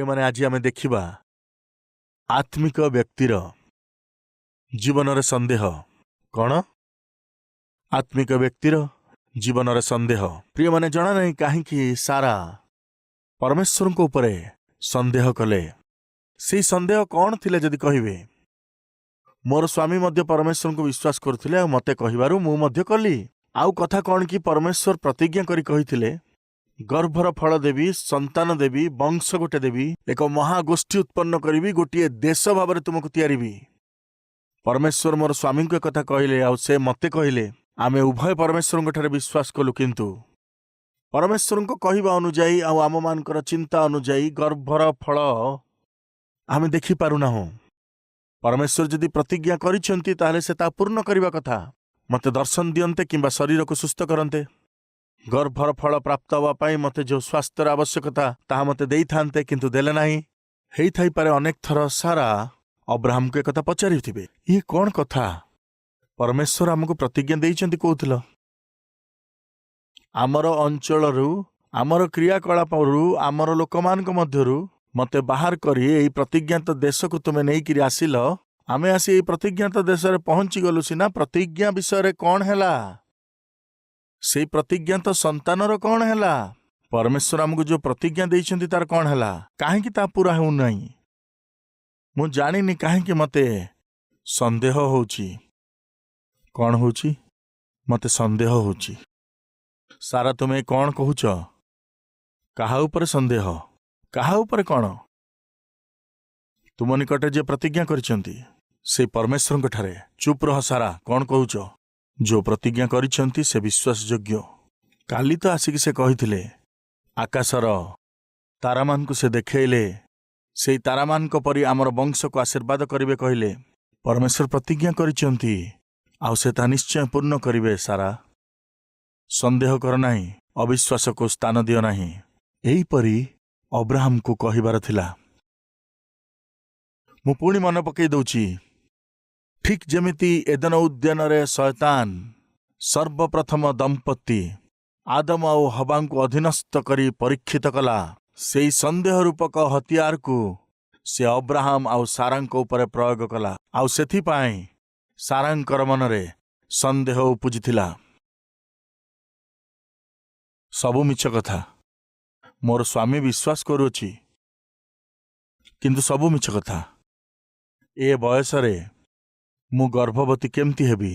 प्रिय माने आज आमे देखिबा आत्मिक व्यक्तिर जीवन रे संदेह कौन। आत्मिक व्यक्तिर जीवन रे संदेह प्रिय माने जना नहीं कहीं सारा परमेश्वर को ऊपरे संदेह कले। से संदेह कौन थिले जदि कहिबे मोर स्वामी मध्य परमेश्वर को विश्वास करथिले आ मते कहिबारु मु मध्य कली। आउ कथा कौन कि परमेश्वर प्रतिज्ञा करी कहिथिले गर्भर फल देवी संतान देवी वंश गोटे देवी एक महागोष्ठी उत्पन्न करी गोटे देश भाव तुमको तैयारी। परमेश्वर मोर स्वामी को कथा कहले आ से मते कहले आमे उभय परमेश्वर ठारे विश्वास कलु किंतु परमेश्वर को कहवा अनुजाई आम मानकर चिंता अनुजाई गर्भर फल आमे देखि पारुना हो। परमेश्वर जदि प्रतिज्ञा करिसेंती ताहले से ता पूर्ण करबा कथा मते दर्शन दियंते किंबा शरीर को सुस्थ करंते। गर्भर फल प्राप्त हवा पाई मते जो स्वास्थ्यर आवश्यकता ताहा मते देई थांते किंतु देले नाही। हेई थाई पारे अनेक थर सारा अब्राहम को कथा पचारिथिबे ये कौन कथा परमेश्वर हमको प्रतिज्ञा देइचंती कहूथिल आमर अंचलरू आमर क्रियाकलापरू आमर लोकमान मध्यरू मते बाहर करी एई प्रतिज्ञात देश को तुमे नहीं किरी आसिल आमे आसी एई प्रतिज्ञात देश रे पहुंची गलु सिना। प्रतिज्ञा विषय रे कौन हैला से प्रतिज्ञात संतानर कौन हैला परमेश्वर हमको जो प्रतिज्ञा देइचंती तार कौन हैला काहे कि ता पूरा हो नहीं मु जानिनी काहे कि मते संदेह होउची कौन होउची मते संदेह होउची। सारा तुमे कौन कहूच काहा ऊपर संदेह काहा ऊपर कौन तुम निकटे जे प्रतिज्ञा करिसेंती से परमेश्वर ठारे चुप रह। सारा कौन कहूच जो प्रतिज्ञा करिसेंती से विश्वास योग्य। काली तो आसिक से कहिथिले आकाशर तारामान को से देखेले से तारामान को परी आमर वंश को आशीर्वाद करिवे कहले परमेश्वर प्रतिज्ञा करिसेंती आउ से ता निश्चय पूर्ण करिवे। सारा संदेह कर नाही अविश्वास को स्थान दियो नाही। एही परी अब्राहम को कहिबार थिला मु पुणी मन पकई दउची ठीक जेमिति एदन उद्यान रे शैतान सर्वप्रथम दंपत्ति आदम और हवा को अधीनस्थ करी परीक्षित कला से संदेह रूपक हथियार को से अब्राहम आउ सारांक ऊपर प्रयोग कला आउ सेथि पाई सारांकर मनरे संदेह उपजिथिला। सबु मिछ कथा मोर स्वामी विश्वास करुछि किंतु सबु मिछ कथा ए बयस रे मु गर्भवती केमती हेबी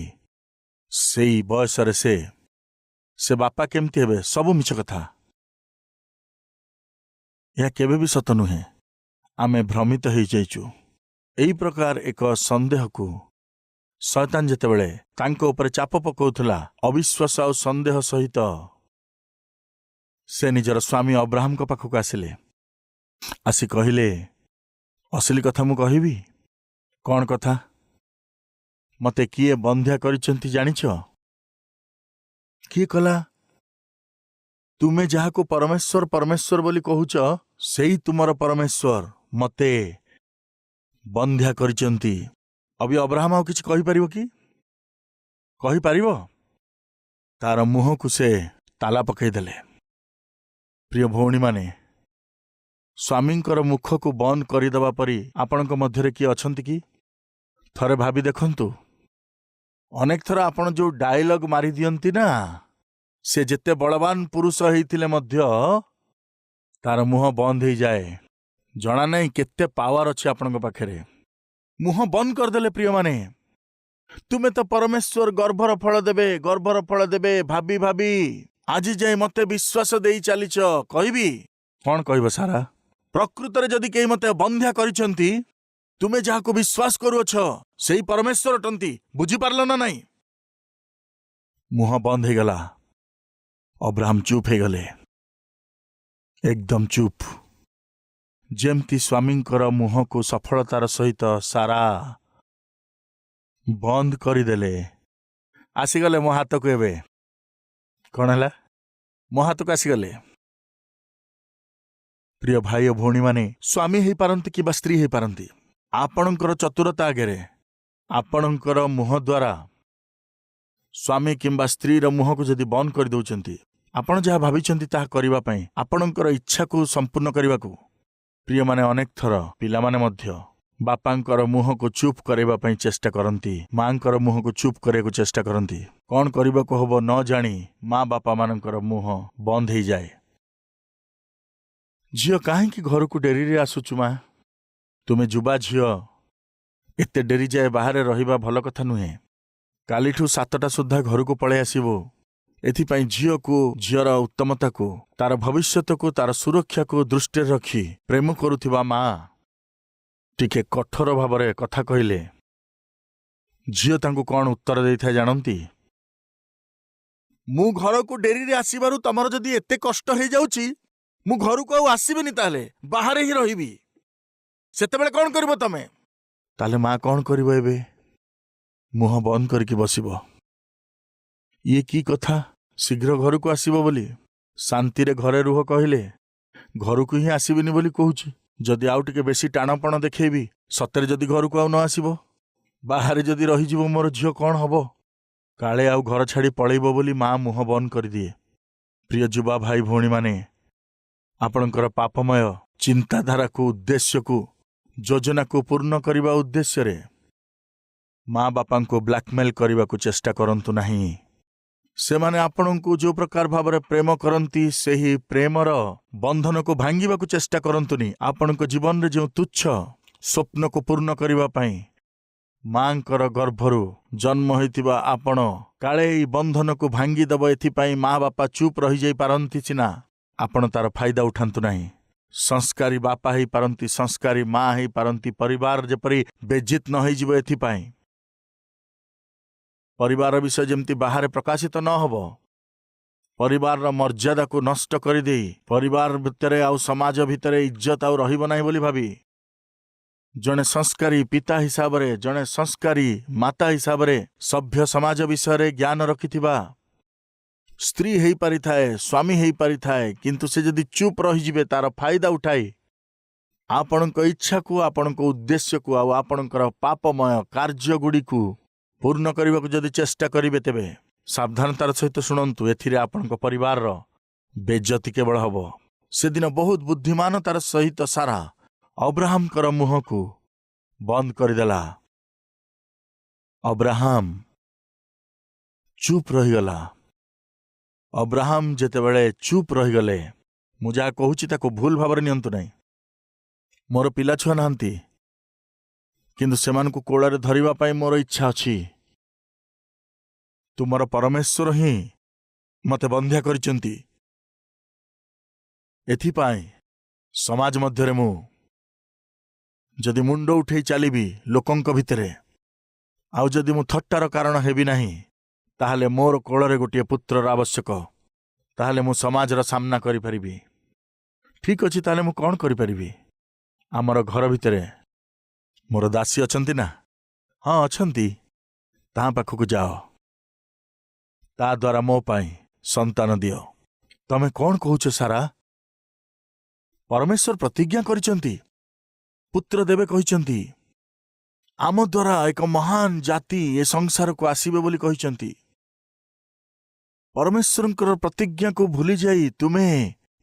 सेई बयस रे से बापा केमती हेबे सबु मिछ कथा। यह केबे भी सत नुहे आमे भ्रमित हो जाइचु। एही प्रकार एक संदेह को शैतान जेतेबेले तांको ऊपर चाप पकाउथला अविश्वास और संदेह सहित से निजर स्वामी अब्राहम को पाखक आसिले आसी कहिले असली कथा मु कहिबी कौन कथा मते किए बंध्या करिसेंती जानिछ किए कला तुमे जहा को परमेश्वर परमेश्वर बोली कहूच सेही तुमर परमेश्वर मते बंध्या करिसेंती। अभी अब्राहम आउ किछि कहि परिबो कि कहि परिबो तार मुह को से ताला पकई देले। प्रिय भौणी माने स्वामींकर मुख को बंद करदेवा परी आपणक मध्यरे किए अछंती कि थरे भाभी देखंतु अनेक थर आपण जो डायलॉग मारी दियंती ना से जेते बलवान पुरुष होइथिले मध्य तार मुह बंद हो जाए जना नहीं केते पावर अच्छे आपणक पाखरे मुह बंद करदेले। प्रिय माने तुमे तो परमेश्वर गर्भर फल देबे भाभी भाभी आज जाए मते विश्वास देई चलीच कहबी कौन कहब। सारा प्रकृत रे जदि केही मते बंध्या करिसेंती तुमे जाहाको विश्वास करूअछ सेही परमेश्वर टंती बुझी पारल ना नहीं। मुह बंद हो गला अब्राहम चुप हो गले एकदम चुप जेमती स्वामींकर मुह को सफलतार सहित सारा बंद करदेले आसीगले मो हाथ को एबे कौन है मो हाथ को आसीगले। प्रिय भाई और भौणी माने स्वामी हो पारंती कि स्त्री हो पारंती आपणकर चतुरता आगे आपणकर मुह द्वारा स्वामी किंबा स्त्री मुह को जदि बंद कर दउचंती आपण जहाँ भाविचंती ताहा करिबा पई आपणकर इच्छा को संपूर्ण करने को ପ୍ରିୟମାନେ ଅନେକ ଥର ପିଲାମାନେ ମଧ୍ୟ ବାପାଙ୍କର ମୁହଁକୁ ଚୁପ୍ କରାଇବା ପାଇଁ ଚେଷ୍ଟା କରନ୍ତି, ମାଙ୍କର ମୁହଁକୁ ଚୁପ୍ କରିବାକୁ ଚେଷ୍ଟା କରନ୍ତି। କ'ଣ କରିବାକୁ ହବ ନ ଜାଣି ମା ବାପାମାନଙ୍କର ମୁହଁ ବନ୍ଦ ହେଇଯାଏ। ଝିଅ କାହିଁକି ଘରକୁ ଡେରିରେ ଆସୁଛୁ ମା? ତୁମେ ଯୁବା ଝିଅ, ଏତେ ଡେରି ଯାଏ ବାହାରେ ରହିବା ଭଲ କଥା ନୁହେଁ। କାଲିଠୁ 7ଟା ସୁଦ୍ଧା ଘରକୁ ପଳେଇ ଆସିବୁ। ଏଥିପାଇଁ ଝିଅକୁ, ଝିଅର ଉତ୍ତମତାକୁ, ତାର ଭବିଷ୍ୟତକୁ, ତାର ସୁରକ୍ଷାକୁ ଦୃଷ୍ଟିରେ ରଖି ପ୍ରେମ କରୁଥିବା ମା ଟିକେ କଠୋର ଭାବରେ କଥା କହିଲେ ଝିଅ ତାଙ୍କୁ କ'ଣ ଉତ୍ତର ଦେଇଥାଏ ଜାଣନ୍ତି? ମୁଁ ଘରକୁ ଡେରିରେ ଆସିବାରୁ ତମର ଯଦି ଏତେ କଷ୍ଟ ହେଇଯାଉଛି, ମୁଁ ଘରକୁ ଆଉ ଆସିବିନି, ତାହେଲେ ବାହାରେ ହିଁ ରହିବି। ସେତେବେଳେ କ'ଣ କରିବ ତମେ? ତାହେଲେ ମା କ'ଣ କରିବ? ଏବେ ମୁହଁ ବନ୍ଦ କରିକି ବସିବ। ଇଏ କି କଥା, ଶୀଘ୍ର ଘରକୁ ଆସିବ ବୋଲି ଶାନ୍ତିରେ ଘରେ ରୁହ କହିଲେ ଘରକୁ ହିଁ ଆସିବିନି ବୋଲି କହୁଛି। ଯଦି ଆଉ ଟିକେ ବେଶୀ ଟାଣପଣ ଦେଖେଇବି, ସତରେ ଯଦି ଘରକୁ ଆଉ ନ ଆସିବ, ବାହାରେ ଯଦି ରହିଯିବ, ମୋର ଝିଅ କ'ଣ ହବ? କାଳେ ଆଉ ଘର ଛାଡ଼ି ପଳେଇବ ବୋଲି ମା ମୁହଁ ବନ୍ଦ କରିଦିଏ। ପ୍ରିୟ ଯୁବା ଭାଇ ଭଉଣୀମାନେ, ଆପଣଙ୍କର ପାପମୟ ଚିନ୍ତାଧାରାକୁ, ଉଦ୍ଦେଶ୍ୟକୁ, ଯୋଜନାକୁ ପୂର୍ଣ୍ଣ କରିବା ଉଦ୍ଦେଶ୍ୟରେ ମା ବାପାଙ୍କୁ ବ୍ଲାକମେଲ୍ କରିବାକୁ ଚେଷ୍ଟା କରନ୍ତୁ ନାହିଁ। ସେମାନେ ଆପଣଙ୍କୁ ଯେଉଁ ପ୍ରକାର ଭାବରେ ପ୍ରେମ କରନ୍ତି, ସେହି ପ୍ରେମର ବନ୍ଧନକୁ ଭାଙ୍ଗିବାକୁ ଚେଷ୍ଟା କରନ୍ତୁନି। ଆପଣଙ୍କ ଜୀବନରେ ଯେଉଁ ତୁଚ୍ଛ ସ୍ୱପ୍ନକୁ ପୂର୍ଣ୍ଣ କରିବା ପାଇଁ ମାଙ୍କର ଗର୍ଭରୁ ଜନ୍ମ ହୋଇଥିବା ଆପଣ କାଳେ ଏହି ବନ୍ଧନକୁ ଭାଙ୍ଗିଦେବ, ଏଥିପାଇଁ ମା ବାପା ଚୁପ୍ ରହିଯାଇପାରନ୍ତି ସିନା, ଆପଣ ତାର ଫାଇଦା ଉଠାନ୍ତୁ ନାହିଁ। ସଂସ୍କାରୀ ବାପା ହେଇପାରନ୍ତି, ସଂସ୍କାରୀ ମା ହେଇପାରନ୍ତି, ପରିବାର ଯେପରି ବେଜିତ ନ ହେଇଯିବ, ଏଥିପାଇଁ ପରିବାର ବିଷୟ ଯେମିତି ବାହାରେ ପ୍ରକାଶିତ ନ ହେବ, ପରିବାରର ମର୍ଯ୍ୟାଦାକୁ ନଷ୍ଟ କରିଦେଇ ପରିବାର ଭିତରେ ଆଉ ସମାଜ ଭିତରେ ଇଜ୍ଜତ ଆଉ ରହିବ ନାହିଁ ବୋଲି ଭାବି ଜଣେ ସଂସ୍କାରୀ ପିତା ହିସାବରେ, ଜଣେ ସଂସ୍କାରୀ ମାତା ହିସାବରେ ସଭ୍ୟ ସମାଜ ବିଷୟରେ ଜ୍ଞାନ ରଖିଥିବା ସ୍ତ୍ରୀ ହେଇପାରିଥାଏ, ସ୍ୱାମୀ ହେଇପାରିଥାଏ, କିନ୍ତୁ ସେ ଯଦି ଚୁପ୍ ରହିଯିବେ, ତାର ଫାଇଦା ଉଠାଇ ଆପଣଙ୍କ ଇଚ୍ଛାକୁ, ଆପଣଙ୍କ ଉଦ୍ଦେଶ୍ୟକୁ ଆଉ ଆପଣଙ୍କର ପାପମୟ କାର୍ଯ୍ୟଗୁଡ଼ିକୁ ପୂର୍ଣ୍ଣ କରିବାକୁ ଯଦି ଚେଷ୍ଟା କରିବେ, ତେବେ ସାବଧାନତାର ସହିତ ଶୁଣନ୍ତୁ, ଏଥିରେ ଆପଣଙ୍କ ପରିବାରର ବେଜ୍ଜତି କେବଳ ହେବ। ସେଦିନ ବହୁତ ବୁଦ୍ଧିମାନତାର ସହିତ ସାରା ଅବ୍ରାହମଙ୍କର ମୁହଁକୁ ବନ୍ଦ କରିଦେଲା। ଅବ୍ରାହମ ଚୁପ୍ ରହିଗଲା। ଅବ୍ରାହମ ଯେତେବେଳେ ଚୁପ୍ ରହିଗଲେ, ମୁଁ ଯାହା କହୁଛି ତାକୁ ଭୁଲ ଭାବରେ ନିଅନ୍ତୁ ନାହିଁ। ମୋର ପିଲାଛୁଆ ନାହାନ୍ତି, କିନ୍ତୁ ସେମାନଙ୍କୁ କୋଳରେ ଧରିବା ପାଇଁ ମୋର ଇଚ୍ଛା ଅଛି। ତୁମର ପରମେଶ୍ୱର ହିଁ ମୋତେ ବନ୍ଧ୍ୟା କରିଛନ୍ତି। ଏଥିପାଇଁ ସମାଜ ମଧ୍ୟରେ ମୁଁ ଯଦି ମୁଣ୍ଡ ଉଠେଇ ଚାଲିବି ଲୋକଙ୍କ ଭିତରେ, ଆଉ ଯଦି ମୁଁ ଥଟ୍ଟାର କାରଣ ହେବି ନାହିଁ, ତାହେଲେ ମୋର କୋଳରେ ଗୋଟିଏ ପୁତ୍ରର ଆବଶ୍ୟକ। ତାହେଲେ ମୁଁ ସମାଜର ସାମ୍ନା କରିପାରିବି। ଠିକ୍ ଅଛି, ତାହେଲେ ମୁଁ କ'ଣ କରିପାରିବି? ଆମର ଘର ଭିତରେ ମୋର ଦାସୀ ଅଛନ୍ତି ନା? ହଁ, ଅଛନ୍ତି। ତାହା ପାଖକୁ ଯାଅ, ତା ଦ୍ୱାରା ମୋ ପାଇଁ ସନ୍ତାନ ଦିଅ। ତମେ କ'ଣ କହୁଛ ସାରା? ପରମେଶ୍ୱର ପ୍ରତିଜ୍ଞା କରିଛନ୍ତି, ପୁତ୍ର ଦେବେ କହିଛନ୍ତି। ଆମ ଦ୍ୱାରା ଏକ ମହାନ ଜାତି ଏ ସଂସାରକୁ ଆସିବେ ବୋଲି କହିଛନ୍ତି। ପରମେଶ୍ୱରଙ୍କର ପ୍ରତିଜ୍ଞାକୁ ଭୁଲିଯାଇ ତୁମେ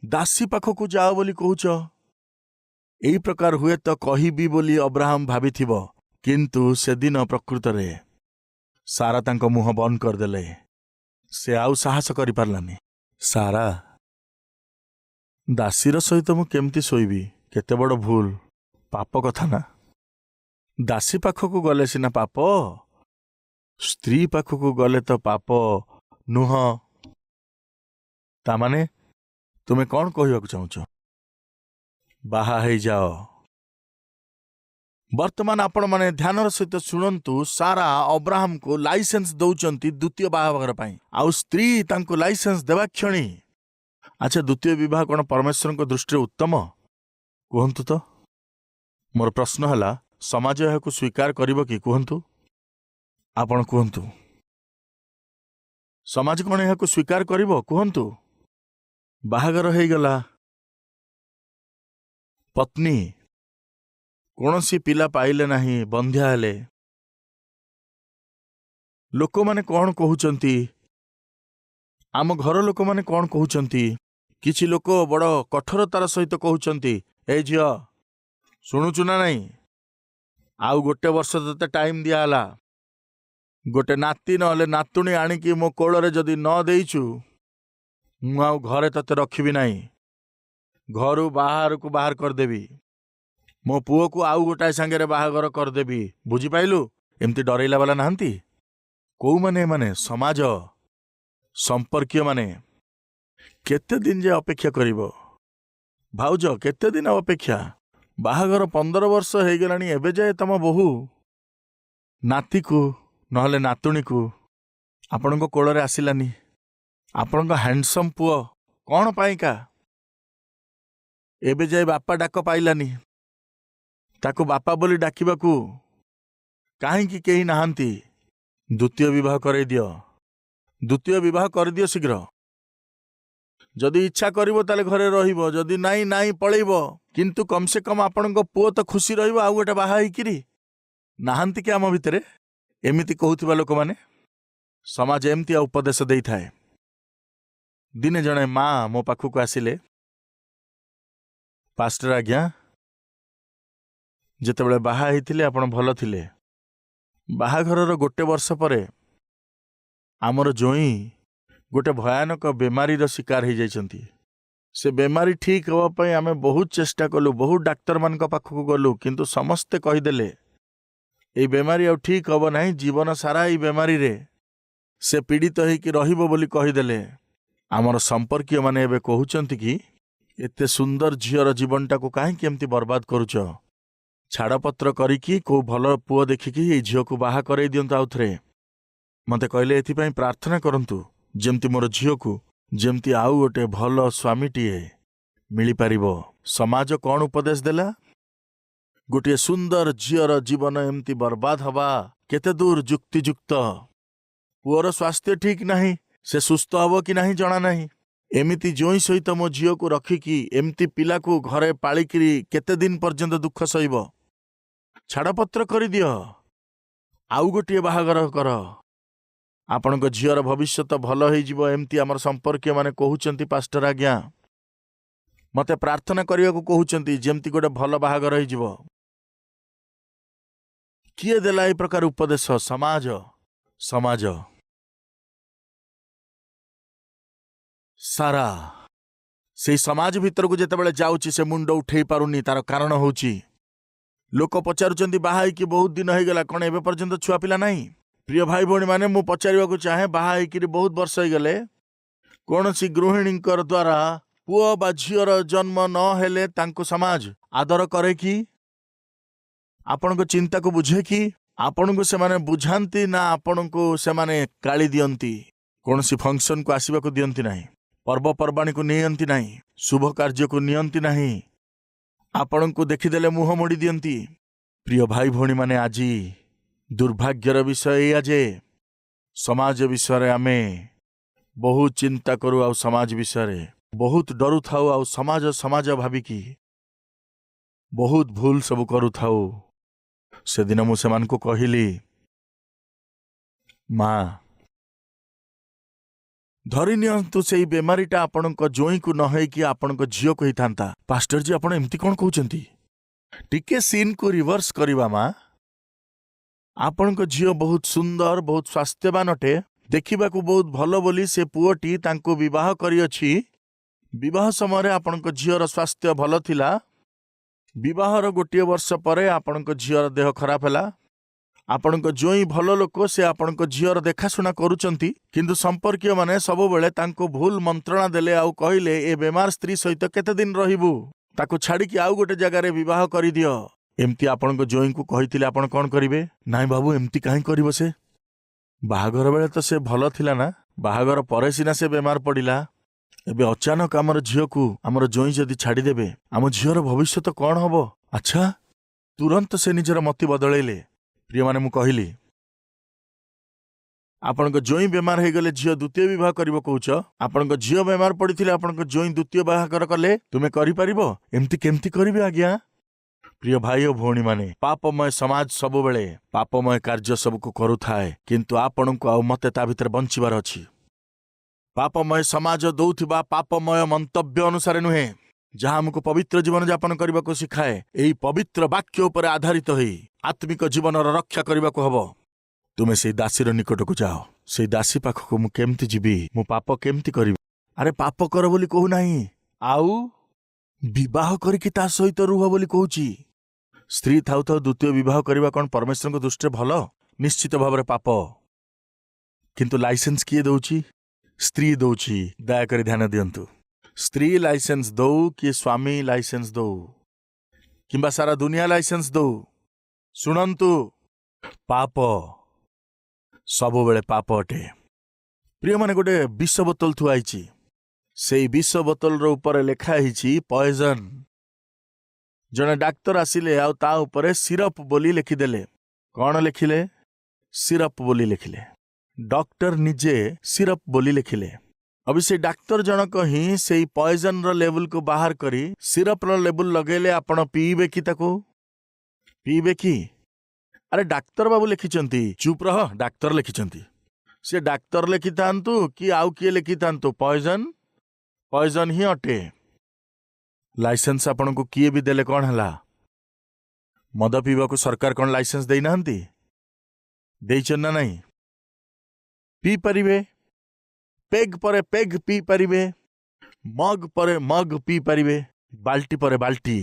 ଦାସୀ ପାଖକୁ ଯାଅ ବୋଲି କହୁଛ। ଏହି ପ୍ରକାର ହୁଏତ କହିବି ବୋଲି ଅବ୍ରାହମ ଭାବିଥିବ, କିନ୍ତୁ ସେଦିନ ପ୍ରକୃତରେ ସାରା ତାଙ୍କ ମୁହଁ ବନ୍ଦ କରିଦେଲେ। ସେ ଆଉ ସାହସ କରିପାରିଲାନି। ସାରା, ଦାସୀର ସହିତ ମୁଁ କେମିତି ଶୋଇବି? କେତେ ବଡ଼ ଭୁଲ, ପାପ କଥା ନା। ଦାସୀ ପାଖକୁ ଗଲେ ସିନା ପାପ, ସ୍ତ୍ରୀ ପାଖକୁ ଗଲେ ତ ପାପ ନୁହଁ। ତାମାନେ ତୁମେ କ'ଣ କହିବାକୁ ଚାହୁଁଛ? ବାହା ହେଇଯାଅ। ବର୍ତ୍ତମାନ ଆପଣମାନେ ଧ୍ୟାନର ସହିତ ଶୁଣନ୍ତୁ। ସାରା ଅବ୍ରାହମକୁ ଲାଇସେନ୍ସ ଦେଉଛନ୍ତି ଦ୍ୱିତୀୟ ବାହାଘର ପାଇଁ, ଆଉ ସ୍ତ୍ରୀ ତାଙ୍କୁ ଲାଇସେନ୍ସ ଦେବା କ୍ଷଣି, ଆଚ୍ଛା, ଦ୍ୱିତୀୟ ବିବାହ କ'ଣ ପରମେଶ୍ୱରଙ୍କ ଦୃଷ୍ଟିରେ ଉତ୍ତମ? କୁହନ୍ତୁ ତ। ମୋର ପ୍ରଶ୍ନ ହେଲା, ସମାଜ ଏହାକୁ ସ୍ୱୀକାର କରିବ କି? କୁହନ୍ତୁ, ଆପଣ କୁହନ୍ତୁ। ସମାଜ କ'ଣ ଏହାକୁ ସ୍ୱୀକାର କରିବ? କୁହନ୍ତୁ। ବାହାଘର ହେଇଗଲା, ପତ୍ନୀ କୌଣସି ପିଲା ପାଇଲେ ନାହିଁ, ବନ୍ଧ୍ୟା ହେଲେ। ଲୋକମାନେ କ'ଣ କହୁଛନ୍ତି? ଆମ ଘର ଲୋକମାନେ କ'ଣ କହୁଛନ୍ତି? କିଛି ଲୋକ ବଡ଼ କଠୋରତାର ସହିତ କହୁଛନ୍ତି, ଏ ଝିଅ, ଶୁଣୁଛୁ ନା ନାଇଁ? ଆଉ ଗୋଟେ ବର୍ଷ ତତେ ଟାଇମ୍ ଦିଆହେଲା। ଗୋଟେ ନାତି ନହେଲେ ନାତୁଣୀ ଆଣିକି ମୋ କୋଳରେ ଯଦି ନ ଦେଇଛୁ, ମୁଁ ଆଉ ଘରେ ତତେ ରଖିବି ନାହିଁ। ଘରୁ ବାହାରକୁ ବାହାର କରିଦେବି। ମୋ ପୁଅକୁ ଆଉ ଗୋଟାଏ ସାଙ୍ଗରେ ବାହାଘର କରିଦେବି। ବୁଝିପାଇଲୁ? ଏମିତି ଡରେଇଲା ବାଲା ନାହାନ୍ତି? କୋଉମାନେ ଏମାନେ? ସମାଜ, ସମ୍ପର୍କୀୟମାନେ। କେତେ ଦିନ ଯେ ଅପେକ୍ଷା କରିବ? ଭାଉଜ, କେତେ ଦିନ ଅପେକ୍ଷା? ବାହାଘର 15 ବର୍ଷ ହେଇଗଲାଣି, ଏବେ ଯାଏ ତମ ବୋହୂ ନାତିକୁ ନହେଲେ ନାତୁଣୀକୁ ଆପଣଙ୍କ କୋଳରେ ଆସିଲାନି। ଆପଣଙ୍କ ହ୍ୟାଣ୍ଡସମ୍ ପୁଅ କ'ଣ ପାଇଁକା ଏବେ ଯାଏ ବାପା ଡାକ ପାଇଲାନି। ତାକୁ ବାପା ବୋଲି ଡାକିବାକୁ କାହିଁକି କେହି ନାହାନ୍ତି? ଦ୍ୱିତୀୟ ବିବାହ କରେଇ ଦିଅ। ଦ୍ୱିତୀୟ ବିବାହ କରିଦିଅ ଶୀଘ୍ର। ଯଦି ଇଚ୍ଛା କରିବ ତାହେଲେ ଘରେ ରହିବ, ଯଦି ନାଇଁ ପଳେଇବ। କିନ୍ତୁ କମ୍ ସେ କମ୍ ଆପଣଙ୍କ ପୁଅ ତ ଖୁସି ରହିବ ଆଉ ଗୋଟେ ବାହା ହେଇକିରି। ନାହାନ୍ତି କି ଆମ ଭିତରେ ଏମିତି କହୁଥିବା ଲୋକମାନେ? ସମାଜ ଏମିତି ଉପଦେଶ ଦେଇଥାଏ। ଦିନେ ଜଣେ ମା ମୋ ପାଖକୁ ଆସିଲେ, ପାଷ୍ଟର ଆଜ୍ଞା, ଯେତେବେଳେ ବାହା ହେଇଥିଲେ ଆପଣ ଭଲ ଥିଲେ। ବାହାଘରର ଗୋଟେ ବର୍ଷ ପରେ ଆମର ଜ୍ୱାଇଁ ଗୋଟେ ଭୟାନକ ବେମାରୀର ଶିକାର ହେଇଯାଇଛନ୍ତି। ସେ ବେମାରୀ ଠିକ୍ ହେବା ପାଇଁ ଆମେ ବହୁତ ଚେଷ୍ଟା କଲୁ, ବହୁତ ଡାକ୍ତରମାନଙ୍କ ପାଖକୁ ଗଲୁ, କିନ୍ତୁ ସମସ୍ତେ କହିଦେଲେ ଏଇ ବେମାରୀ ଆଉ ଠିକ୍ ହେବ ନାହିଁ, ଜୀବନ ସାରା ଏଇ ବେମାରୀରେ ସେ ପୀଡ଼ିତ ହେଇକି ରହିବ ବୋଲି କହିଦେଲେ। ଆମର ସମ୍ପର୍କୀୟମାନେ ଏବେ କହୁଛନ୍ତି କି ଏତେ ସୁନ୍ଦର ଝିଅର ଜୀବନଟାକୁ କାହିଁକି ଏମିତି ବର୍ବାଦ କରୁଛ? ଛାଡ଼ପତ୍ର କରିକି କୋଉ ଭଲ ପୁଅ ଦେଖିକି ଏଇ ଝିଅକୁ ବାହା କରେଇ ଦିଅନ୍ତୁ ଆଉଥରେ। ମୋତେ କହିଲେ ଏଥିପାଇଁ ପ୍ରାର୍ଥନା କରନ୍ତୁ ଯେମିତି ମୋର ଝିଅକୁ ଯେମିତି ଆଉ ଗୋଟେ ଭଲ ସ୍ୱାମୀଟିଏ ମିଳିପାରିବ। ସମାଜ କ'ଣ ଉପଦେଶ ଦେଲା? ଗୋଟିଏ ସୁନ୍ଦର ଝିଅର ଜୀବନ ଏମିତି ବର୍ବାଦ ହବା କେତେ ଦୂର ଯୁକ୍ତିଯୁକ୍ତ? ପୁଅର ସ୍ୱାସ୍ଥ୍ୟ ଠିକ୍ ନାହିଁ, ସେ ସୁସ୍ଥ ହେବ କି ନାହିଁ ଜଣା ନାହିଁ। ଏମିତି ଜ୍ୱାଇଁ ସହିତ ମୋ ଝିଅକୁ ରଖିକି ଏମିତି ପିଲାକୁ ଘରେ ପାଳିକିରି କେତେ ଦିନ ପର୍ଯ୍ୟନ୍ତ ଦୁଃଖ ସହିବ? ଛାଡ଼ପତ୍ର କରିଦିଅ, ଆଉ ଗୋଟିଏ ବାହାଘର କର। ଆପଣଙ୍କ ଝିଅର ଭବିଷ୍ୟତ ଭଲ ହେଇଯିବ, ଏମିତି ଆମର ସମ୍ପର୍କୀୟମାନେ କହୁଛନ୍ତି। ପାଷ୍ଟର ଆଜ୍ଞା, ମୋତେ ପ୍ରାର୍ଥନା କରିବାକୁ କହୁଛନ୍ତି ଯେମିତି ଗୋଟେ ଭଲ ବାହାଘର ହେଇଯିବ। କିଏ ଦେଲା ଏ ପ୍ରକାର ଉପଦେଶ? ସମାଜ। ସମାଜ ସାରା ସେଇ ସମାଜ ଭିତରକୁ ଯେତେବେଳେ ଯାଉଛି ସେ ମୁଣ୍ଡ ଉଠେଇ ପାରୁନି। ତାର କାରଣ ହେଉଛି ଲୋକ ପଚାରୁଛନ୍ତି ବାହା ହେଇକି ବହୁତ ଦିନ ହେଇଗଲା, କ'ଣ ଏବେ ପର୍ଯ୍ୟନ୍ତ ଛୁଆ ପିଲା ନାହିଁ? ପ୍ରିୟ ଭାଇ ଭଉଣୀମାନେ, ମୁଁ ପଚାରିବାକୁ ଚାହେଁ, ବାହା ହେଇକିରି ବହୁତ ବର୍ଷ ହେଇଗଲେ କୌଣସି ଗୃହିଣୀଙ୍କର ଦ୍ୱାରା ପୁଅ ବା ଝିଅର ଜନ୍ମ ନ ହେଲେ ତାଙ୍କୁ ସମାଜ ଆଦର କରେ କି? ଆପଣଙ୍କ ଚିନ୍ତାକୁ ବୁଝେ କି? ଆପଣଙ୍କୁ ସେମାନେ ବୁଝାନ୍ତି ନା ଆପଣଙ୍କୁ ସେମାନେ ଗାଳି ଦିଅନ୍ତି? କୌଣସି ଫଙ୍କସନକୁ ଆସିବାକୁ ଦିଅନ୍ତି ନାହିଁ, ପର୍ବପର୍ବାଣୀକୁ ନିଅନ୍ତି ନାହିଁ, ଶୁଭ କାର୍ଯ୍ୟକୁ ନିଅନ୍ତି ନାହିଁ, ଆପଣଙ୍କୁ ଦେଖିଦେଲେ ମୁହଁ ମୋଡ଼ି ଦିଅନ୍ତି। ପ୍ରିୟ ଭାଇ ଭଉଣୀମାନେ, ଆଜି ଦୁର୍ଭାଗ୍ୟର ବିଷୟ ଏଇଆ ଯେ ସମାଜ ବିଷୟରେ ଆମେ ବହୁତ ଚିନ୍ତା କରୁ ଆଉ ସମାଜ ବିଷୟରେ ବହୁତ ଡରୁଥାଉ ଆଉ ସମାଜ ଭାବିକି ବହୁତ ଭୁଲ ସବୁ କରୁଥାଉ। ସେଦିନ ମୁଁ ସେମାନଙ୍କୁ କହିଲି, ମା, ଧରି ନିଅନ୍ତୁ ସେଇ ବେମାରୀଟା ଆପଣଙ୍କ ଜ୍ୱାଇଁକୁ ନ ହେଇକି ଆପଣଙ୍କ ଝିଅକୁ ହେଇଥାନ୍ତା। ପାଷ୍ଟରଜୀ, ଆପଣ ଏମିତି କ'ଣ କହୁଛନ୍ତି? ଟିକେ ସିନ୍କୁ ରିଭର୍ସ କରିବା। ମା, ଆପଣଙ୍କ ଝିଅ ବହୁତ ସୁନ୍ଦର, ବହୁତ ସ୍ୱାସ୍ଥ୍ୟବାନ ଅଟେ, ଦେଖିବାକୁ ବହୁତ ଭଲ ବୋଲି ସେ ପୁଅଟି ତାଙ୍କୁ ବିବାହ କରିଅଛି। ବିବାହ ସମୟରେ ଆପଣଙ୍କ ଝିଅର ସ୍ୱାସ୍ଥ୍ୟ ଭଲ ଥିଲା। ବିବାହର ଗୋଟିଏ ବର୍ଷ ପରେ ଆପଣଙ୍କ ଝିଅର ଦେହ ଖରାପ ହେଲା। ଆପଣଙ୍କ ଜ୍ୱାଇଁ ଭଲ ଲୋକ, ସେ ଆପଣଙ୍କ ଝିଅର ଦେଖାଶୁଣା କରୁଛନ୍ତି, କିନ୍ତୁ ସମ୍ପର୍କୀୟମାନେ ସବୁବେଳେ ତାଙ୍କୁ ଭୁଲ ମନ୍ତ୍ରଣା ଦେଲେ ଆଉ କହିଲେ ଏ ବେମାର ସ୍ତ୍ରୀ ସହିତ କେତେ ଦିନ ରହିବୁ, ତାକୁ ଛାଡ଼ିକି ଆଉ ଗୋଟେ ଜାଗାରେ ବିବାହ କରିଦିଅ। ଏମିତି ଆପଣଙ୍କ ଜ୍ୱାଇଁଙ୍କୁ କହିଥିଲେ ଆପଣ କ'ଣ କରିବେ? ନାଇଁ ବାବୁ, ଏମିତି କାହିଁ କରିବ ସେ? ବାହାଘର ବେଳେ ତ ସେ ଭଲ ଥିଲା ନା, ବାହାଘର ପରେ ସିନା ସେ ବେମାର ପଡ଼ିଲା। ଏବେ ଅଚାନକ ଆମର ଝିଅକୁ ଆମର ଜ୍ୱାଇଁ ଯଦି ଛାଡ଼ିଦେବେ, ଆମ ଝିଅର ଭବିଷ୍ୟତ କ'ଣ ହବ? ଆଚ୍ଛା, ତୁରନ୍ତ ସେ ନିଜର ମତି ବଦଳେଇଲେ। ପ୍ରିୟମାନେ, ମୁଁ କହିଲି, ଆପଣଙ୍କ ଜ୍ୱାଇଁ ବେମାର ହେଇଗଲେ ଝିଅ ଦ୍ୱିତୀୟ ବିବାହ କରିବ କହୁଛ? ଆପଣଙ୍କ ଝିଅ ବେମାର ପଡ଼ିଥିଲେ ଆପଣଙ୍କ ଜ୍ୱାଇଁ ଦ୍ୱିତୀୟ ବାହାଘର କଲେ, ତୁମେ କରିପାରିବ? ଏମିତି କେମିତି କରିବେ ଆଜ୍ଞା? ପ୍ରିୟ ଭାଇ ଓ ଭଉଣୀମାନେ, ପାପମୟ ସମାଜ ସବୁବେଳେ ପାପମୟ କାର୍ଯ୍ୟ ସବୁକୁ କରୁଥାଏ, କିନ୍ତୁ ଆପଣଙ୍କୁ ଆଉ ମତେ ତା ଭିତରେ ବଞ୍ଚିବାର ଅଛି। ପାପମୟ ସମାଜ ଦଉଥିବା ପାପମୟ ମନ୍ତବ୍ୟ ଅନୁସାରେ ନୁହେଁ। ଯାହା ଆମକୁ ପବିତ୍ର ଜୀବନ ଯାପନ କରିବାକୁ ଶିଖାଏ, ଏହି ପବିତ୍ର ବାକ୍ୟ ଉପରେ ଆଧାରିତ ହୋଇ ଆତ୍ମିକ ଜୀବନର ରକ୍ଷା କରିବାକୁ ହବ। ତୁମେ ସେଇ ଦାସୀର ନିକଟକୁ ଯାଅ। ସେଇ ଦାସୀ ପାଖକୁ ମୁଁ କେମିତି ଯିବି? ମୁଁ ପାପ କେମିତି କରିବି? ଆରେ ପାପ କର ବୋଲି କହୁନାହିଁ, ଆଉ ବିବାହ କରିକି ତା ସହିତ ରୁହ ବୋଲି କହୁଛି। ସ୍ତ୍ରୀ ଥାଉ ଥାଉ ଦ୍ୱିତୀୟ ବିବାହ କରିବା କ'ଣ ପରମେଶ୍ୱରଙ୍କ ଦୃଷ୍ଟିରେ ଭଲ? ନିଶ୍ଚିତ ଭାବରେ ପାପ। କିନ୍ତୁ ଲାଇସେନ୍ସ କିଏ ଦଉଛି? ସ୍ତ୍ରୀ ଦଉଛି। ଦୟାକରି ଧ୍ୟାନ ଦିଅନ୍ତୁ। ସ୍ତ୍ରୀ ଲାଇସେନ୍ସ ଦଉ କି ସ୍ୱାମୀ ଲାଇସେନ୍ସ ଦଉ କିମ୍ବା ସାରା ଦୁନିଆ ଲାଇସେନ୍ସ ଦଉ, ଶୁଣନ୍ତୁ, ପାପ ସବୁବେଳେ ପାପ ଅଟେ। ପ୍ରିୟମାନେ, ଗୋଟେ ବିଷ ବୋତଲ ଥୁଆ ହେଇଛି। ସେଇ ବିଷ ବୋତଲର ଉପରେ ଲେଖା ହେଇଛି ପଏଜନ। ଜଣେ ଡାକ୍ତର ଆସିଲେ ଆଉ ତା ଉପରେ ସିରପ ବୋଲି ଲେଖିଦେଲେ। କ'ଣ ଲେଖିଲେ? ସିରପ ବୋଲି ଲେଖିଲେ। ଡକ୍ଟର ନିଜେ ସିରପ ବୋଲି ଲେଖିଲେ। ଅବଶ୍ୟ ଡାକ୍ତର ଜଣକ ହିଁ ସେଇ ପଏଜନର ଲେବୁଲକୁ ବାହାର କରି ସିରପର ଲେବୁଲ ଲଗେଇଲେ ଆପଣ ପିଇବେ କି? ତାକୁ ପିଇବେ କି? ଆରେ ଡାକ୍ତର ବାବୁ ଲେଖିଛନ୍ତି, ଚୁପ୍ ରହ, ଡାକ୍ତର ଲେଖିଛନ୍ତି। ସେ ଡାକ୍ତର ଲେଖିଥାନ୍ତୁ କି ଆଉ କିଏ ଲେଖିଥାନ୍ତୁ, ପଏଜନ ହିଁ ଅଟେ। ଲାଇସେନ୍ସ ଆପଣଙ୍କୁ କିଏ ବି ଦେଲେ କ'ଣ ହେଲା? ମଦ ପିଇବାକୁ ସରକାର କ'ଣ ଲାଇସେନ୍ସ ଦେଇନାହାନ୍ତି? ଦେଇଛନ୍ତି ନା ନାହିଁ? ପିଇ ପାରିବେ। ପେଗ୍ ପରେ ପେଗ୍ ପିଇ ପାରିବେ। ମଗ ପରେ ମଗ ପିଇ ପାରିବେ। ବାଲ୍ଟି ପରେ ବାଲ୍ଟି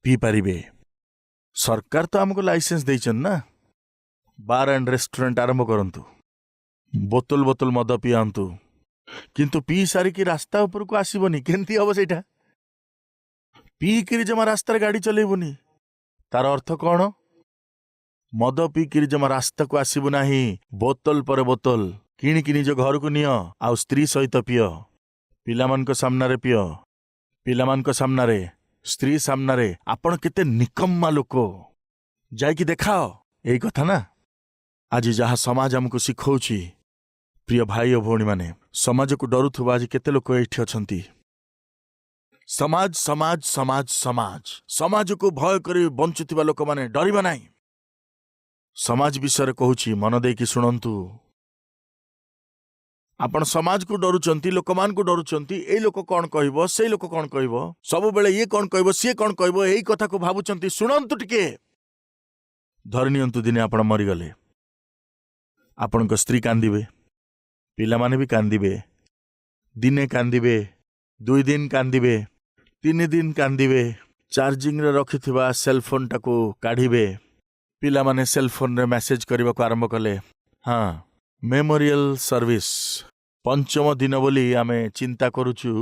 ପିଇ ପାରିବେ। ସରକାର ତ ଆମକୁ ଲାଇସେନ୍ସ ଦେଇଛନ୍ତି ନା। ବାର୍ ଆଣ୍ଡ ରେଷ୍ଟୁରାଣ୍ଟ ଆରମ୍ଭ କରନ୍ତୁ, ବୋତଲ ବୋତଲ ମଦ ପିଆନ୍ତୁ, କିନ୍ତୁ ପିଇ ସାରିକି ରାସ୍ତା ଉପରକୁ ଆସିବନି। କେମିତି ହବ ସେଇଟା? ପିଇକିରି ଜମା ରାସ୍ତାରେ ଗାଡ଼ି ଚଲେଇବୁନି। ତାର ଅର୍ଥ କ'ଣ? ମଦ ପିଇକିରି ଜମା ରାସ୍ତାକୁ ଆସିବୁ ନାହିଁ। ବୋତଲ ପରେ ବୋତଲ କିଣିକି ନିଜ ଘରକୁ ନିଅ, ଆଉ ସ୍ତ୍ରୀ ସହିତ ପିଅ। ପିଲାମାନଙ୍କ ସାମ୍ନାରେ ପିଅ। ପିଲାମାନଙ୍କ ସାମ୍ନାରେ, ସ୍ତ୍ରୀ ସାମ୍ନାରେ। ଆପଣ କେତେ ନିକମ୍ମା ଲୋକ, ଯାଇକି ଦେଖାଅ। ଏଇ କଥା ନା ଆଜି ଯାହା ସମାଜ ଆମକୁ ଶିଖଉଛି। ପ୍ରିୟ ଭାଇ ଓ ଭଉଣୀମାନେ, ସମାଜକୁ ଡରୁଥିବା ଆଜି କେତେ ଲୋକ ଏଇଠି ଅଛନ୍ତି। ସମାଜ ସମାଜ ସମାଜ ସମାଜ ସମାଜକୁ ଭୟ କରି ବଞ୍ଚୁଥିବା ଲୋକମାନେ ଡରିବା ନାହିଁ। ସମାଜ ବିଷୟରେ କହୁଛି, ମନ ଦେଇକି ଶୁଣନ୍ତୁ। ଆପଣ ସମାଜକୁ ଡରୁଛନ୍ତି, ଲୋକମାନଙ୍କୁ ଡରୁଛନ୍ତି। ଏଇ ଲୋକ କ'ଣ କହିବ, ସେଇ ଲୋକ କ'ଣ କହିବ, ସବୁବେଳେ ଇଏ କ'ଣ କହିବ, ସିଏ କ'ଣ କହିବ, ଏଇ କଥାକୁ ଭାବୁଛନ୍ତି। ଶୁଣନ୍ତୁ ଟିକେ। ଧରିନିଅନ୍ତୁ ଦିନେ ଆପଣ ମରିଗଲେ। ଆପଣଙ୍କ ସ୍ତ୍ରୀ କାନ୍ଦିବେ, ପିଲାମାନେ ବି କାନ୍ଦିବେ। ଦିନେ କାନ୍ଦିବେ, 2 ଦିନ କାନ୍ଦିବେ, 3 ଦିନ କାନ୍ଦିବେ। ଚାର୍ଜିଂରେ ରଖିଥିବା ସେଲଫୋନଟାକୁ କାଢ଼ିବେ। ପିଲାମାନେ ସେଲଫୋନରେ ମେସେଜ କରିବାକୁ ଆରମ୍ଭ କଲେ। ହଁ, ମେମୋରିଆଲ ସର୍ଭିସ 5ମ ଦିନ ବୋଲି ଆମେ ଚିନ୍ତା କରୁଛୁ।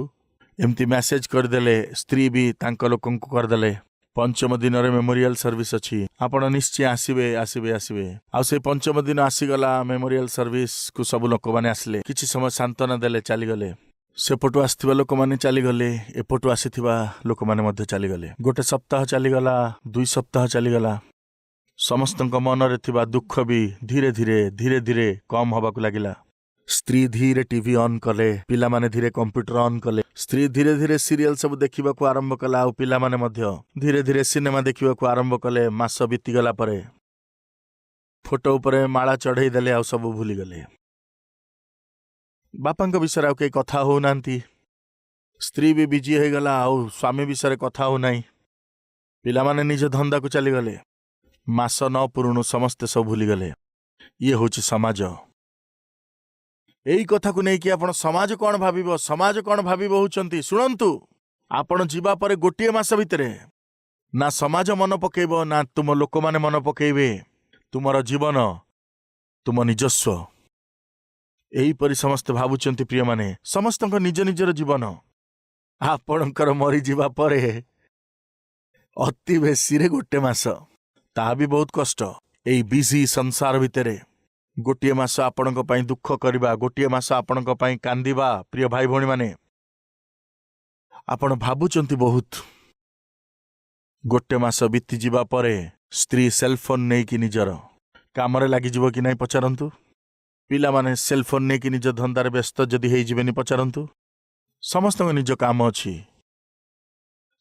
ଏମିତି ମେସେଜ କରିଦେଲେ। ସ୍ତ୍ରୀ ବି ତାଙ୍କ ଲୋକଙ୍କୁ କରିଦେଲେ, 5ମ ଦିନରେ ମେମୋରିଆଲ ସର୍ଭିସ ଅଛି, ଆପଣ ନିଶ୍ଚୟ ଆସିବେ ଆସିବେ ଆସିବେ। ଆଉ ସେଇ 5ମ ଦିନ ଆସିଗଲା। ମେମୋରିଆଲ ସର୍ଭିସକୁ ସବୁ ଲୋକମାନେ ଆସିଲେ, କିଛି ସମୟ ସାନ୍ତ୍ୱନା ଦେଲେ, ଚାଲିଗଲେ। ସେପଟୁ ଆସିଥିବା ଲୋକମାନେ ଚାଲିଗଲେ, ଏପଟୁ ଆସିଥିବା ଲୋକମାନେ ମଧ୍ୟ ଚାଲିଗଲେ। 1 ସପ୍ତାହ ଚାଲିଗଲା, 2 ସପ୍ତାହ ଚାଲିଗଲା। ସମସ୍ତଙ୍କ ମନରେ ଥିବା ଦୁଃଖ ବି ଧୀରେ ଧୀରେ ଧୀରେ ଧୀରେ କମ୍ ହେବାକୁ ଲାଗିଲା। ସ୍ତ୍ରୀ ଧୀରେ ଟିଭି ଅନ୍ କଲେ, ପିଲାମାନେ ଧୀରେ କମ୍ପ୍ୟୁଟର ଅନ୍ କଲେ। ସ୍ତ୍ରୀ ଧୀରେ ଧୀରେ ସିରିଏଲ ସବୁ ଦେଖିବାକୁ ଆରମ୍ଭ କଲା, ଆଉ ପିଲାମାନେ ମଧ୍ୟ ଧୀରେ ଧୀରେ ସିନେମା ଦେଖିବାକୁ ଆରମ୍ଭ କଲେ। ମାସ ବିତିଗଲା ପରେ ଫଟୋ ଉପରେ ମାଳା ଚଢ଼େଇ ଦେଲେ, ଆଉ ସବୁ ଭୁଲିଗଲେ। ବାପାଙ୍କ ବିଷୟରେ ଆଉ କେହି କଥା ହଉନାହାନ୍ତି। ସ୍ତ୍ରୀ ବି ବିଜି ହେଇଗଲା, ଆଉ ସ୍ୱାମୀ ବିଷୟରେ କଥା ହଉନାହିଁ। ପିଲାମାନେ ନିଜ ଧନ୍ଦାକୁ ଚାଲିଗଲେ। ମାସ ନ ପୁରୁଣୁ ସମସ୍ତେ ସବୁ ଭୁଲିଗଲେ। ଇଏ ହେଉଛି ସମାଜ। ଏଇ କଥାକୁ ନେଇକି ଆପଣ ସମାଜ କ'ଣ ଭାବିବ, ସମାଜ କ'ଣ ଭାବିବ ହେଉଛନ୍ତି। ଶୁଣନ୍ତୁ, ଆପଣ ଯିବା ପରେ 1 ମାସ ଭିତରେ ନା ସମାଜ ମନେ ପକେଇବ, ନା ତୁମ ଲୋକମାନେ ମନେ ପକେଇବେ। ତୁମର ଜୀବନ ତୁମ ନିଜସ୍ୱ। ଏହିପରି ସମସ୍ତେ ଭାବୁଛନ୍ତି। ପ୍ରିୟମାନେ, ସମସ୍ତଙ୍କ ନିଜ ନିଜର ଜୀବନ। ଆପଣଙ୍କର ମରିଯିବା ପରେ ଅତି ବେଶୀରେ 1 ମାସ, ତାହା ବି ବହୁତ କଷ୍ଟ। ଏଇ ବିଜି ସଂସାର ଭିତରେ 1 ମାସ ଆପଣଙ୍କ ପାଇଁ ଦୁଃଖ କରିବା, 1 ମାସ ଆପଣଙ୍କ ପାଇଁ କାନ୍ଦିବା। ପ୍ରିୟ ଭାଇ ଭଉଣୀମାନେ, ଆପଣ ଭାବୁଛନ୍ତି ବହୁତ। 1 ମାସ ବିତିଯିବା ପରେ ସ୍ତ୍ରୀ ସେଲଫୋନ ନେଇକି ନିଜର କାମରେ ଲାଗିଯିବ କି ନାହିଁ ପଚାରନ୍ତୁ। ପିଲାମାନେ ସେଲଫୋନ ନେଇକି ନିଜ ଧନ୍ଦାରେ ବ୍ୟସ୍ତ ଯଦି ହେଇଯିବେନି ପଚାରନ୍ତୁ। ସମସ୍ତଙ୍କ ନିଜ କାମ ଅଛି।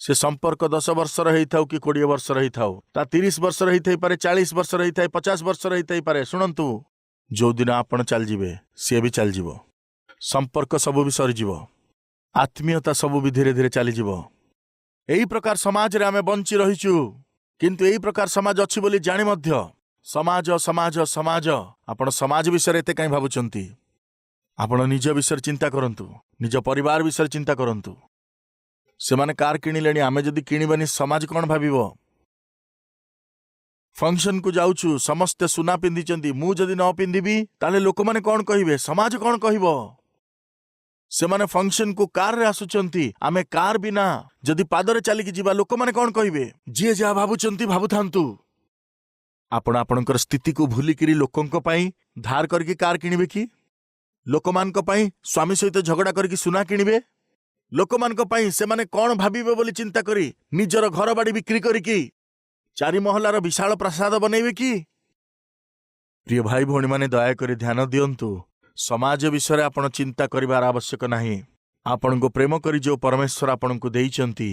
ସେ ସମ୍ପର୍କ 10 ବର୍ଷର ହେଇଥାଉ କି 20 ବର୍ଷର ହେଇଥାଉ, ତା 30 ବର୍ଷର ହେଇଥାଇପାରେ, 40 ବର୍ଷର ହେଇଥାଏ, 50 ବର୍ଷର ହେଇଥାଇପାରେ। ଶୁଣନ୍ତୁ, ଯେଉଁଦିନ ଆପଣ ଚାଲିଯିବେ, ସିଏ ବି ଚାଲିଯିବ। ସମ୍ପର୍କ ସବୁ ବି ସରିଯିବ। ଆତ୍ମୀୟତା ସବୁ ବି ଧୀରେ ଧୀରେ ଚାଲିଯିବ। एही प्रकार समाज रे आमे बंची रहिचु किंतु एही प्रकार समाज अछि बोली जानि मध्य समाज समाज समाज आपण समाज विषय एते काई भाबुचंती आपण निज विषय चिंता करंतु निज परिवार विषय चिंता करंतु से माने कार किनिलेनी आमे जदी किनिबानी समाज कोन भाबिबो फंक्शन को जाउछु समस्त सुना पिंधिचंती मु जदी न पिंधिबी ताले लोक माने कोन कहिबे समाज कोन कहिबो से माने फंक्शन को कार रे आसुचंती आमे कार बिना जदी पादरे चली कि जीवा लोक माने कोन कहिबे जे जा भाबुचंती भाबुथांतु आपण आपणकर स्थिति को भूली किरी लोकंक पई धार करके कार किनिबे कि लोकमान को पई स्वामी सहित झगड़ा करके सुना किनिबे लोकमान को पई से माने कोन भाबिबे बोली चिंता करी निजर घर बाड़ी बिक्री करिकी चारि महलार विशाल प्रसाद बनैबे कि प्रिय भाई भौणी माने दया करी ध्यान दियंतु समाज विषय आपण चिंता करिवार आवश्यक नाही आपण को प्रेम करी जो परमेश्वर आपण को देइचंती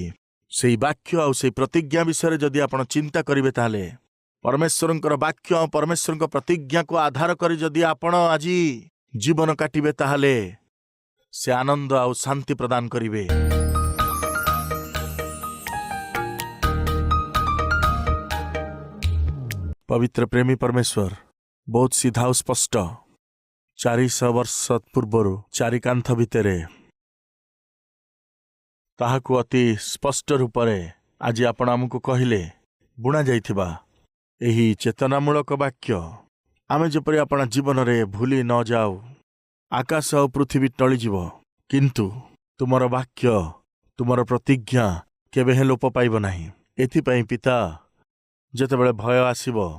सेही वाक्य आ सेही प्रतिज्ञा विषय जदी आपण चिंता करिवे ताले परमेश्वरंकर वाक्य आ परमेश्वरंकर प्रतिज्ञा को आधार करी जदी आपण आजी जीवन काटिबे ताहाले से आनंद आ शांति प्रदान करिवे। पवित्र प्रेमी परमेश्वर बहुत सीधा और स्पष्ट 400 वर्ष पूर्वर चारि कांथ भितरे ताहाकु अति स्पष्ट रूपरे आज आपण आमको कहिले बुणा जाइथिबा एही चेतनामूलक वाक्य आमे जेपरि आपण जीवन रे भूली न जाऊ आकाश और पृथ्वी टली जीव किंतु तुमर वाक्य तुमर प्रतिज्ञा केबे हे लोप पाइब नाही एथिपई पिता जेतेबेले भय आसीबो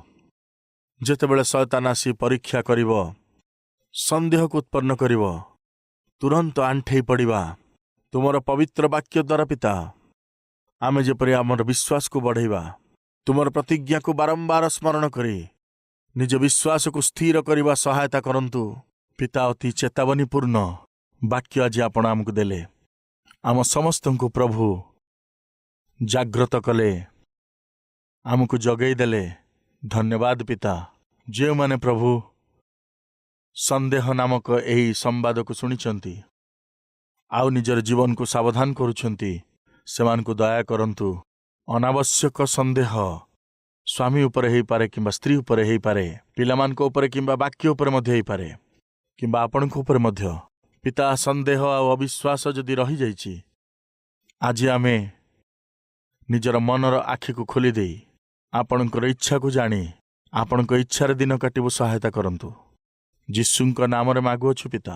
जेतेबेले शैतान आसी परीक्षा करिवो संदेह को उत्पन्न करिवो तुरंत आंठेई पड़िबा तुमर पवित्र वाक्य द्वारा पिता आमे जेपरि आमर विश्वास को बढ़ाइबा तुमर प्रतिज्ञा को बारंबार स्मरण करी निज विश्वास को स्थिर करवा सहायता करंतु पिता अति चेतावनीपूर्ण वाक्य आज आपण आमको देले आम समस्त को प्रभु जाग्रत कले आमको जगई देले धन्यवाद पिता जे माने प्रभु संदेह नामक एही संवाद को सुनिचंती आउ निजर जीवन को सावधान करुछंती सेमान को दया करंतु अनावश्यक संदेह स्वामी उपरे हेई पारे किंबा स्त्री उपरे हेई पारे पिलामान को उपरे किंबा वाक्य उपरे मध्य हेई पारे किंबा आपण को उपरे मध्य पिता संदेह आ अविश्वास जदि रही जाइछि आज आमे निजर मनर आखि को खोली देई आपणकर इच्छा को जानी आपणक इच्छार दिन काटिबो सहायता करंतु यीशुंक नाम रे मागुछु पिता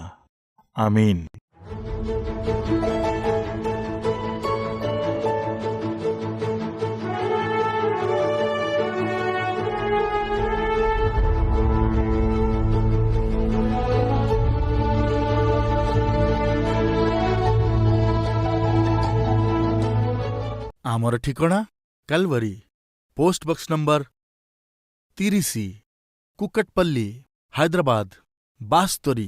आमीन। आमर ठिकणा Calvary post box number 30 Kukatpally Hyderabad 72